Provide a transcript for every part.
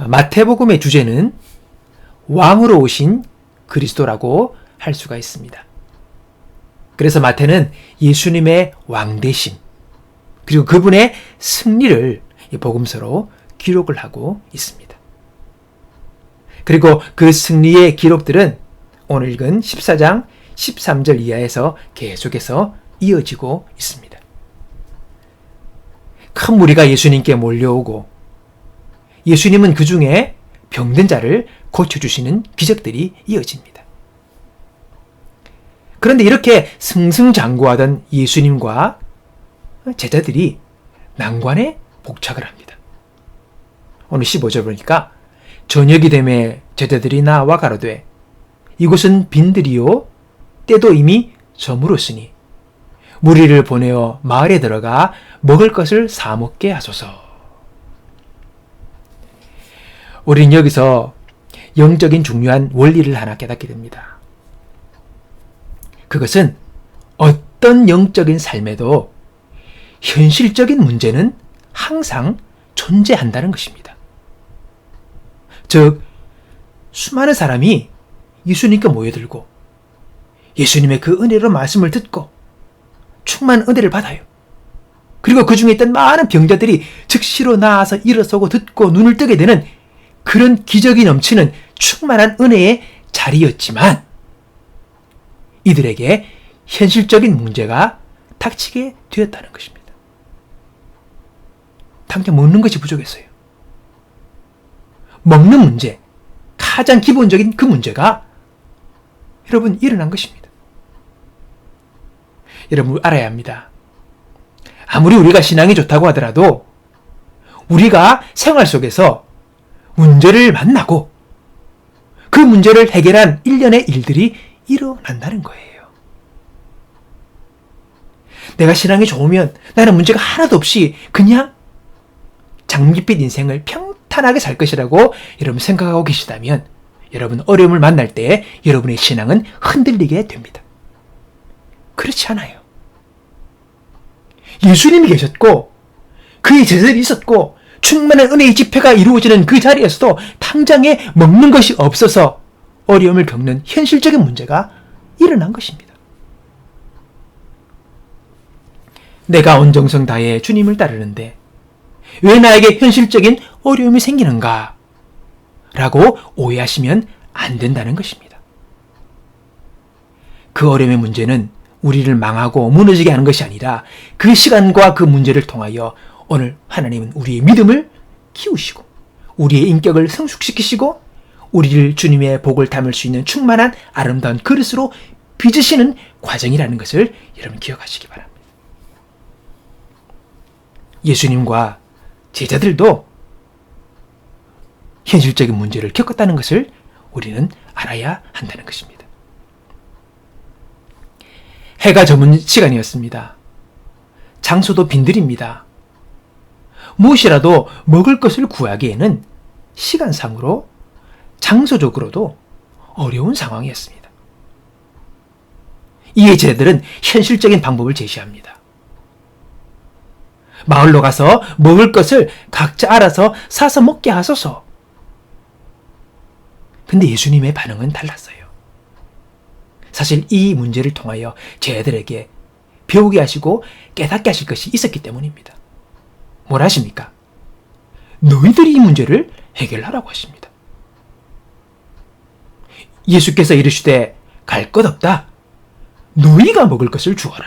마태복음의 주제는 왕으로 오신 그리스도라고 할 수가 있습니다. 그래서 마태는 예수님의 왕되심, 그리고 그분의 승리를 이 복음서로 기록을 하고 있습니다. 그리고 그 승리의 기록들은 오늘 읽은 14장 13절 이하에서 계속해서 이어지고 있습니다. 큰 무리가 예수님께 몰려오고 예수님은 그 중에 병든 자를 고쳐주시는 기적들이 이어집니다. 그런데 이렇게 승승장구하던 예수님과 제자들이 난관에 복착을 합니다. 오늘 15절 보니까 저녁이 되매 제자들이 나와 가로되 이곳은 빈들이요 때도 이미 저물었으니 무리를 보내어 마을에 들어가 먹을 것을 사 먹게 하소서. 우린 여기서 영적인 중요한 원리를 하나 깨닫게 됩니다. 그것은 어떤 영적인 삶에도 현실적인 문제는 항상 존재한다는 것입니다. 즉, 수많은 사람이 예수님께 모여들고 예수님의 그 은혜로 말씀을 듣고 충만한 은혜를 받아요. 그리고 그 중에 있던 많은 병자들이 즉시로 나아서 일어서고 듣고 눈을 뜨게 되는 그런 기적이 넘치는 충만한 은혜의 자리였지만 이들에게 현실적인 문제가 닥치게 되었다는 것입니다. 당장 먹는 것이 부족했어요. 먹는 문제, 가장 기본적인 그 문제가 여러분 일어난 것입니다. 여러분 알아야 합니다. 아무리 우리가 신앙이 좋다고 하더라도 우리가 생활 속에서 문제를 만나고 그 문제를 해결한 일련의 일들이 일어난다는 거예요. 내가 신앙이 좋으면 나는 문제가 하나도 없이 그냥 장밋빛 인생을 평탄하게 살 것이라고 여러분 생각하고 계시다면 여러분 어려움을 만날 때 여러분의 신앙은 흔들리게 됩니다. 그렇지 않아요. 예수님이 계셨고 그의 제자들이 있었고 충만한 은혜의 집회가 이루어지는 그 자리에서도 당장에 먹는 것이 없어서 어려움을 겪는 현실적인 문제가 일어난 것입니다. 내가 온 정성 다해 주님을 따르는데 왜 나에게 현실적인 어려움이 생기는가? 라고 오해하시면 안 된다는 것입니다. 그 어려움의 문제는 우리를 망하고 무너지게 하는 것이 아니라 그 시간과 그 문제를 통하여 오늘 하나님은 우리의 믿음을 키우시고 우리의 인격을 성숙시키시고 우리를 주님의 복을 담을 수 있는 충만한 아름다운 그릇으로 빚으시는 과정이라는 것을 여러분 기억하시기 바랍니다. 예수님과 제자들도 현실적인 문제를 겪었다는 것을 우리는 알아야 한다는 것입니다. 해가 저문 시간이었습니다. 장소도 빈들입니다. 무엇이라도 먹을 것을 구하기에는 시간상으로 장소적으로도 어려운 상황이었습니다. 이에 제자들은 현실적인 방법을 제시합니다. 마을로 가서 먹을 것을 각자 알아서 사서 먹게 하소서. 근데 예수님의 반응은 달랐어요. 사실 이 문제를 통하여 제자들에게 배우게 하시고 깨닫게 하실 것이 있었기 때문입니다. 뭘 하십니까? 너희들이 이 문제를 해결하라고 하십니다. 예수께서 이르시되 갈 것 없다. 너희가 먹을 것을 주어라.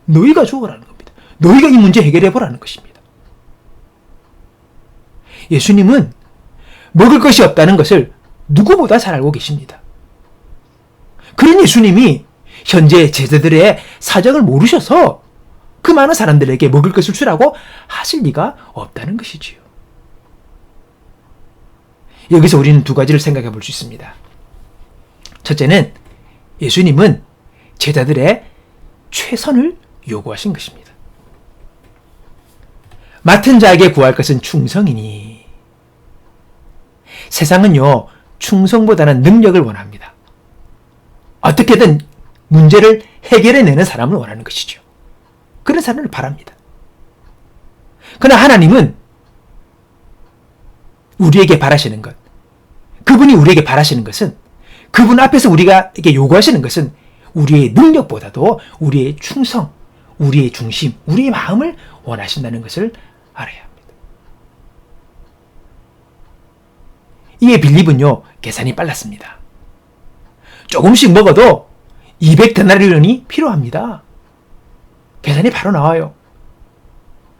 너희가 주어라는 겁니다. 너희가 이 문제 해결해 보라는 것입니다. 예수님은 먹을 것이 없다는 것을 누구보다 잘 알고 계십니다. 그런 예수님이 현재 제자들의 사정을 모르셔서 그 많은 사람들에게 먹을 것을 주라고 하실 리가 없다는 것이지요. 여기서 우리는 두 가지를 생각해 볼 수 있습니다. 첫째는 예수님은 제자들의 최선을 요구하신 것입니다. 맡은 자에게 구할 것은 충성이니 세상은요 충성보다는 능력을 원합니다. 어떻게든 문제를 해결해내는 사람을 원하는 것이죠. 그런 사람을 바랍니다. 그러나 하나님은 우리에게 바라시는 것, 그분이 우리에게 바라시는 것은, 그분 앞에서 우리가 이렇게 요구하시는 것은 우리의 능력보다도 우리의 충성, 우리의 중심, 우리의 마음을 원하신다는 것을 알아야 합니다. 이에 빌립은요, 계산이 빨랐습니다. 조금씩 먹어도 200데나리온이 필요합니다. 계산이 바로 나와요.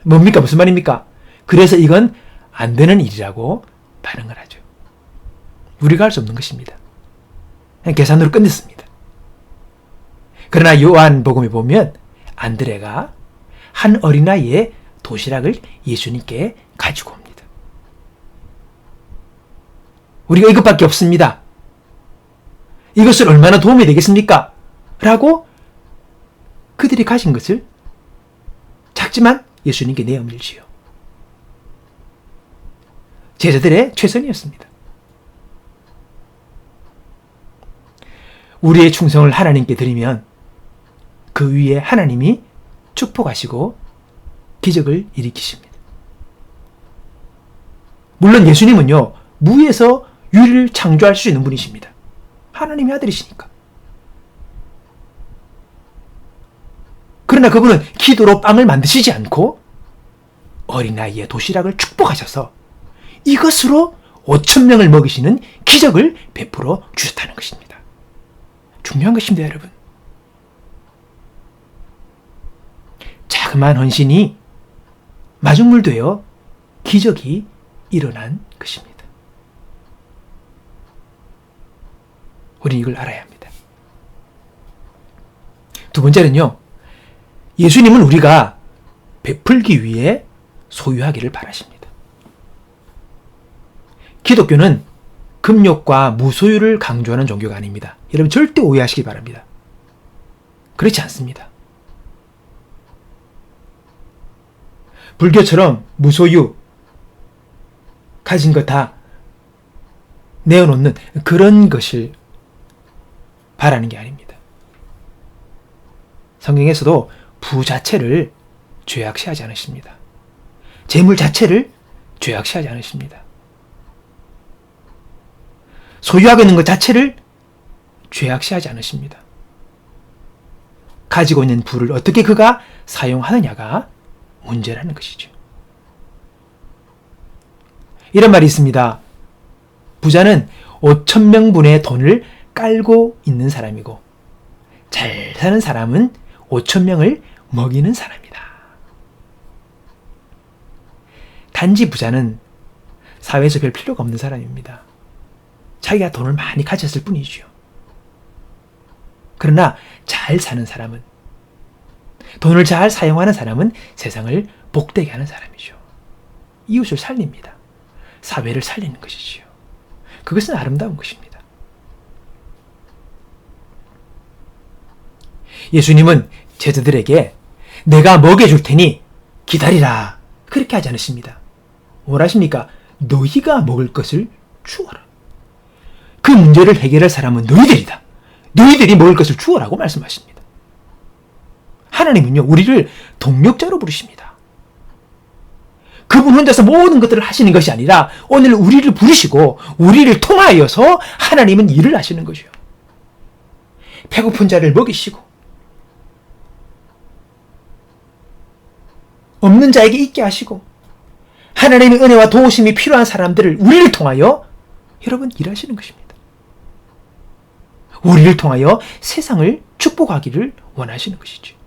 뭡니까? 무슨 말입니까? 그래서 이건 안 되는 일이라고 반응을 하죠. 우리가 할 수 없는 것입니다. 그냥 계산으로 끝냈습니다. 그러나 요한복음에 보면 안드레가 한 어린아이의 도시락을 예수님께 가지고 옵니다. 우리가 이것밖에 없습니다. 이것은 얼마나 도움이 되겠습니까? 라고 그들이 가진 것을 작지만 예수님께 내어밀지요. 제자들의 최선이었습니다. 우리의 충성을 하나님께 드리면 그 위에 하나님이 축복하시고 기적을 일으키십니다. 물론 예수님은요, 무에서 유를 창조할 수 있는 분이십니다. 하나님의 아들이시니까. 그러나 그분은 기도로 빵을 만드시지 않고 어린아이의 도시락을 축복하셔서 이것으로 5,000명을 먹이시는 기적을 베풀어 주셨다는 것입니다. 중요한 것입니다, 여러분. 자그마한 헌신이 마중물 되어 기적이 일어난 것입니다. 우리는 이걸 알아야 합니다. 두 번째는요, 예수님은 우리가 베풀기 위해 소유하기를 바라십니다. 기독교는 금욕과 무소유를 강조하는 종교가 아닙니다. 여러분 절대 오해하시기 바랍니다. 그렇지 않습니다. 불교처럼 무소유, 가진 거 다 내어놓는 그런 것을 바라는 게 아닙니다. 성경에서도 부 자체를 죄악시하지 않으십니다. 재물 자체를 죄악시하지 않으십니다. 소유하고 있는 것 자체를 죄악시하지 않으십니다. 가지고 있는 부를 어떻게 그가 사용하느냐가 문제라는 것이죠. 이런 말이 있습니다. 부자는 5,000명분의 돈을 깔고 있는 사람이고 잘 사는 사람은 5,000명을 먹이는 사람이다. 단지 부자는 사회에서 별 필요가 없는 사람입니다. 자기가 돈을 많이 가졌을 뿐이죠. 그러나 잘 사는 사람은, 돈을 잘 사용하는 사람은 세상을 복되게 하는 사람이죠. 이웃을 살립니다. 사회를 살리는 것이지요. 그것은 아름다운 것입니다. 예수님은 제자들에게 내가 먹여줄 테니 기다리라 그렇게 하지 않으십니다. 뭘 하십니까? 너희가 먹을 것을 주어라. 그 문제를 해결할 사람은 너희들이다. 너희들이 먹을 것을 주어라고 말씀하십니다. 하나님은요, 우리를 동력자로 부르십니다. 그분 혼자서 모든 것들을 하시는 것이 아니라 오늘 우리를 부르시고 우리를 통하여서 하나님은 일을 하시는 거죠. 배고픈 자를 먹이시고 없는 자에게 있게 하시고 하나님의 은혜와 도우심이 필요한 사람들을 우리를 통하여 여러분 일하시는 것입니다. 우리를 통하여 세상을 축복하기를 원하시는 것이죠.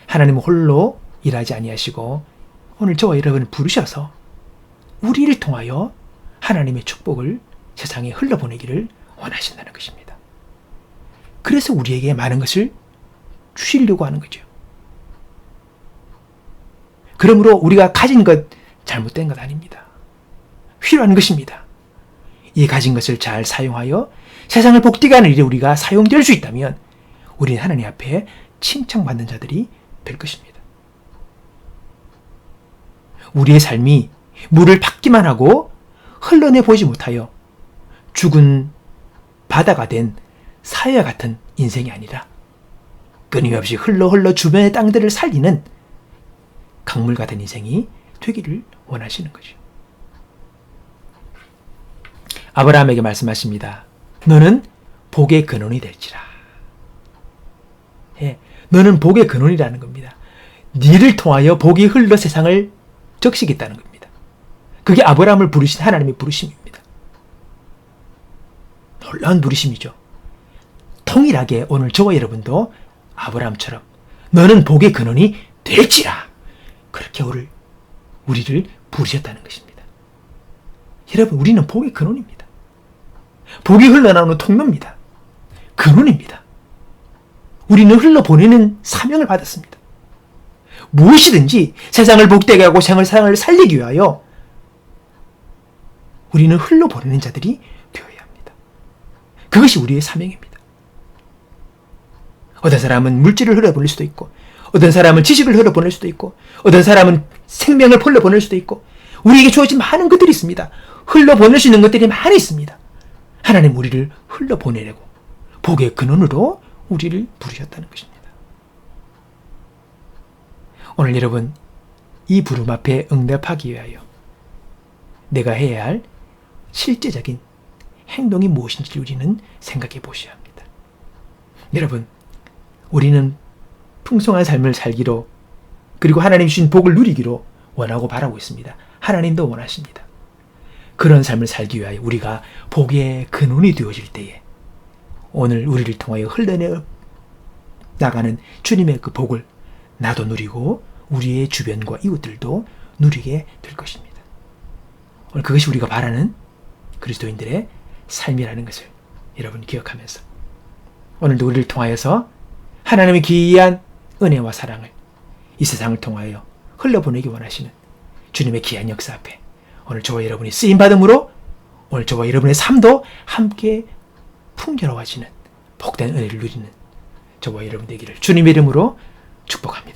하나님은 홀로 일하지 아니하시고 오늘 저와 여러분을 부르셔서 우리를 통하여 하나님의 축복을 세상에 흘러보내기를 원하신다는 것입니다. 그래서 우리에게 많은 것을 주시려고 하는 거죠. 그러므로 우리가 가진 것 잘못된 것 아닙니다. 필요한 것입니다. 이 가진 것을 잘 사용하여 세상을 복되게 하는 일에 우리가 사용될 수 있다면 우리는 하나님 앞에 칭찬받는 자들이 될 것입니다. 우리의 삶이 물을 받기만 하고 흘러내 보지 못하여 죽은 바다가 된 사회와 같은 인생이 아니라 끊임없이 흘러 주변의 땅들을 살리는 강물 같은 인생이 되기를 원하시는 거죠. 아브라함에게 말씀하십니다. 너는 복의 근원이 될지라. 예, 너는 복의 근원이라는 겁니다. 네를 통하여 복이 흘러 세상을 적시겠다는 겁니다. 그게 아브라함을 부르신 하나님의 부르심입니다. 놀라운 부르심이죠. 통일하게 오늘 저와 여러분도 아브라함처럼 너는 복의 근원이 될지라. 그렇게 우리를 부르셨다는 것입니다. 여러분, 우리는 복의 근원입니다. 복이 흘러나오는 통로입니다. 근원입니다. 우리는 흘러보내는 사명을 받았습니다. 무엇이든지 세상을 복되게 하고 세상을 살리기 위하여 우리는 흘러보내는 자들이 되어야 합니다. 그것이 우리의 사명입니다. 어떤 사람은 물질을 흘러보낼 수도 있고, 어떤 사람은 지식을 흘러보낼 수도 있고, 어떤 사람은 생명을 흘러보낼 수도 있고, 우리에게 주어진 많은 것들이 있습니다. 흘러보낼 수 있는 것들이 많이 있습니다. 하나님 우리를 흘러보내려고 복의 근원으로 우리를 부르셨다는 것입니다. 오늘 여러분, 이 부름 앞에 응답하기 위하여 내가 해야 할 실제적인 행동이 무엇인지 우리는 생각해 보셔야 합니다. 여러분, 우리는 풍성한 삶을 살기로, 그리고 하나님 주신 복을 누리기로 원하고 바라고 있습니다. 하나님도 원하십니다. 그런 삶을 살기 위하여 우리가 복의 근원이 되어질 때에 오늘 우리를 통하여 흘러나가는 주님의 그 복을 나도 누리고 우리의 주변과 이웃들도 누리게 될 것입니다. 오늘 그것이 우리가 바라는 그리스도인들의 삶이라는 것을 여러분 기억하면서 오늘도 우리를 통하여서 하나님의 귀한 은혜와 사랑을 이 세상을 통하여 흘러보내기 원하시는 주님의 귀한 역사 앞에 오늘 저와 여러분이 쓰임받음으로 오늘 저와 여러분의 삶도 함께 풍요로워지는 복된 은혜를 누리는 저와 여러분 되기를 주님의 이름으로 축복합니다.